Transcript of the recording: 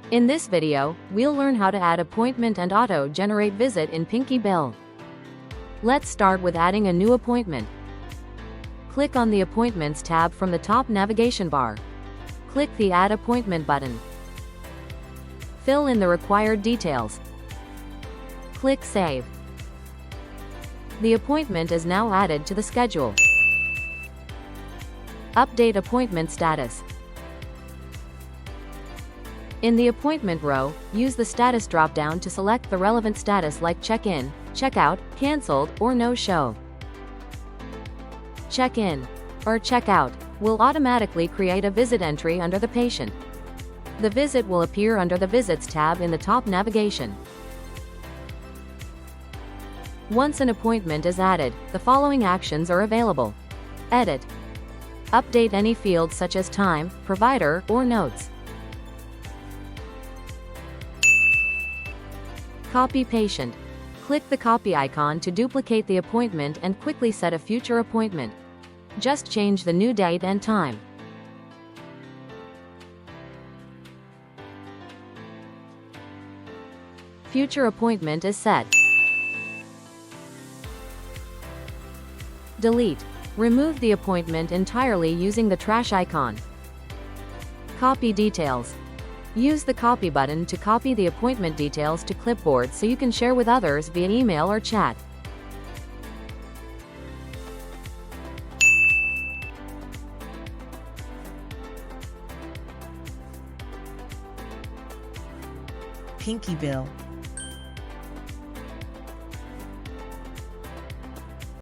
In this video, we'll learn how to add appointment and auto-generate visit in PinkyBill. Let's start with adding a new appointment. Click on the Appointments tab from the top navigation bar. Click the Add Appointment button. Fill in the required details. Click Save. The appointment is now added to the schedule. Update appointment status. In the appointment row, use the status drop-down to select the relevant status like check-in, check-out, cancelled, or no-show. Check-in or check-out will automatically create a visit entry under the patient. The visit will appear under the Visits tab in the top navigation. Once an appointment is added, the following actions are available. Edit. Update any fields such as time, provider, or notes. Copy patient. Click the copy icon to duplicate the appointment and quickly set a future appointment. Just change the new date and time. Future appointment is set. Delete. Remove the appointment entirely using the trash icon. Copy details. Use the copy button to copy the appointment details to clipboard so you can share with others via email or chat. PinkyBill